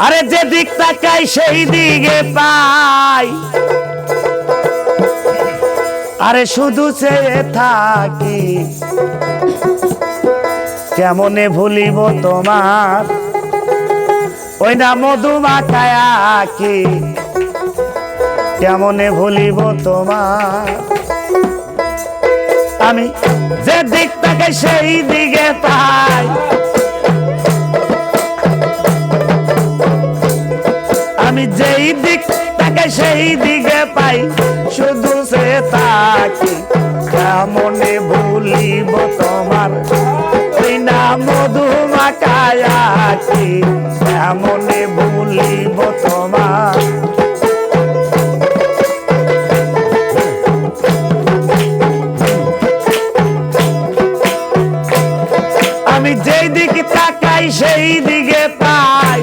আরে যেদিক তাকাই সেই দিকে পাই, আরে শুধু চেয়ে থাকি কেমনে ভুলিব তোমার ওই না মধুমাখায় আঁকি, কেমনে ভুলিব তোমার। আমি যে দিক থেকে সেই দিকে পাই, আমি যেই দিক থেকে সেই দিকে পাই শুধু সে থাকি কেমনে ভুলিব তোমার ওই না মধুমাখায় আঁকি, কেমনে ভুলিব তোমার। আমি যেই দিকে তাকাই সেই দিকে পাই,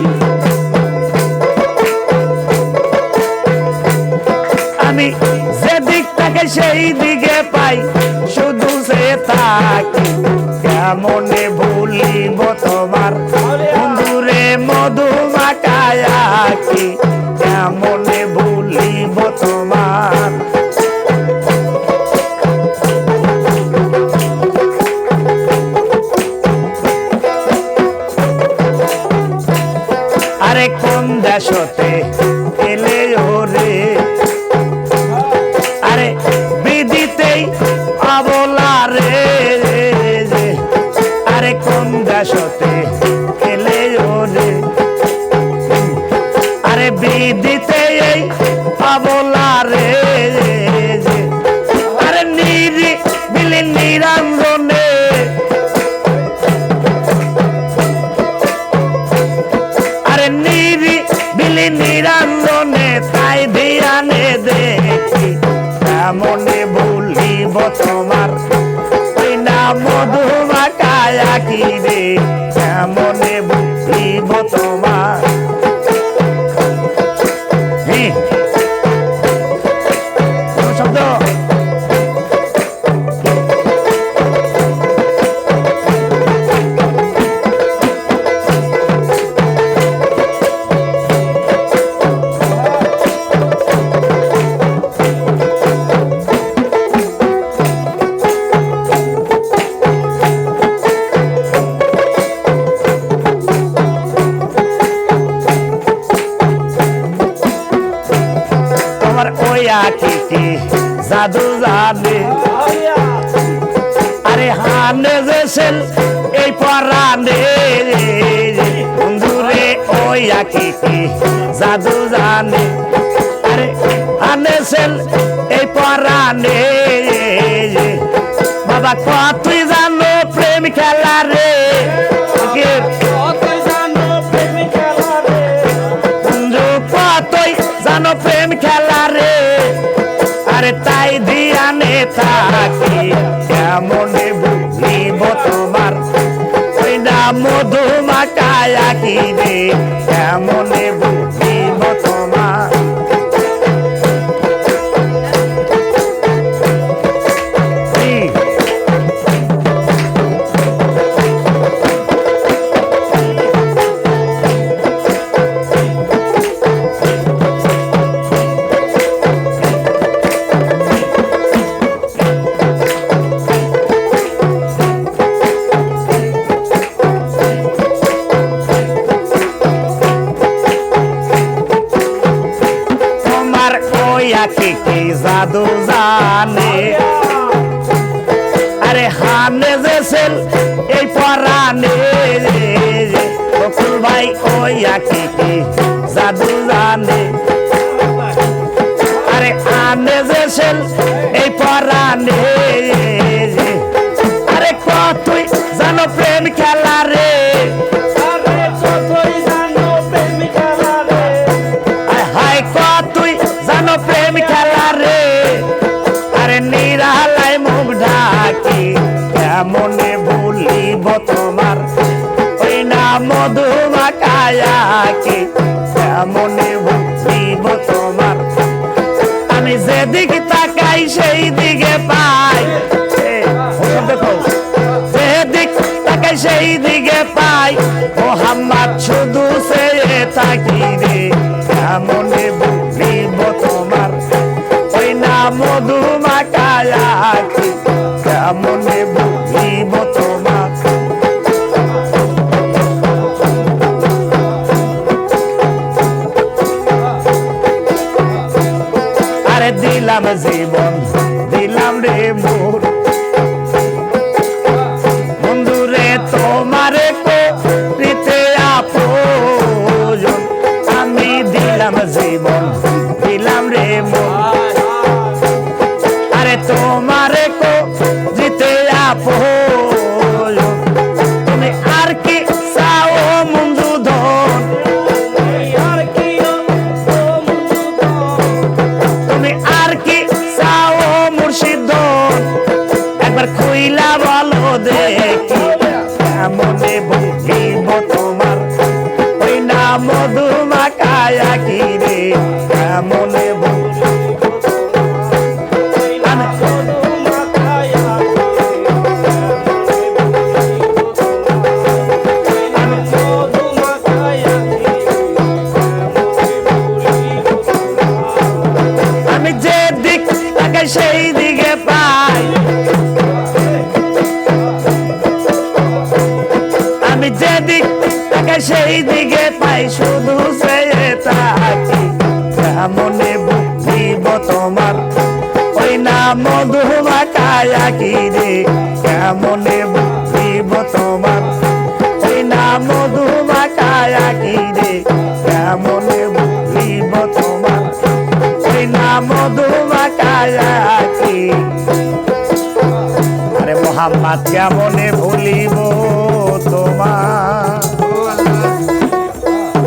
আমি যে দিক থেকে সেই দিকে পাই শুধু সে থাকি কেমনে ভুলিব তোমার বন্ধুরে মধুমাখায় আঁকি, কেমনে ভুলিব তোমার। আরে কোন দেশতে এলে ওরে, আরে বিদিতেই অবলা রে, আরে কোন দেশতে এলে ওরে, আরে বিদিতে এই অবলা রে, আরে নিরি বিলি নিরঞ্জনে, আরে নিরি বিলি নিরঞ্জনে তাই ধ্যানে দেখি কেমনে ভুলিব তোমার ওই না মধুমাখায় আঁকি রে, কেমনে ভুলিব তোমার। শব্দ কি জাদু জানে, আরে হানে যেছেন এই পরানে বন্ধুরে ওই আঁকি জাদু জানে, আরে হানেছেন এই পরানে বাবা কতই জানো প্রেম খেলা রে, বন্ধু কতই জানো প্রেম খেলা রে, আরে তাই ধ্যানে থাকি কেমনে ভুলিব তোমার ওই না মধুমাখায় আঁকি রে, কেমনে ভুলিব তোমার। কি জাদু জানে, আরে হানে যেছেন এই পরানে বকুল ভাই ওই আঁকি জাদু জানে, আরে হানে যেছেন এই পরানে, আরে কতই জানো প্রেম খেলা রে, হায় কতই জানো প্রেম খেলা রে, আরে নিরালায় মুখ ঢাকি কেমনে ভুলিব তোমার ওই না মধুমাখায় আঁকি, কেমনে ভুলিব তোমার। আমি যেদিকে তাকাই সেই দিকে পাই, দেখো যেদিক তাকাই সেই দিকে পাই মোহাম্মদ শুধু চেয়ে থাকি রে কেমনে ভুলিব তোমার ওই না মধু মাখায় আখি কেমনে ভুলিব তোমার আরে দিলাম জীবন দিলাম রে মোর বন্ধুরে তোমারে করিতে আপন আমি দিলাম জীবন দিলাম রে মোর আরে তোমারে করিতে আপন তুমি আর কি চাও বন্ধু ধন তুমি আর কি চাও মুর্শিদ ধন একবার খুইলা বলো দেখি কেমনে বুঝিব তোমার ওই না মধু মাখায় আখি রে কেমনে আমি যে দিক তাকাই সেই দিকে পাই আমি যেদিক তাকাই সেই দিকে পাই শুধু চেয়ে থাকি কেমনে বুঝিব তোমার ওই না মধু মাখায় আখি রে কেমনে বুঝিব তোমার ওই না মধু মাখায় আখি রে কেমনে বুঝিব তোমার ওই না মধু মাখায় আখি আরে মোহাম্মদ কেমনে ভুলিব তোমার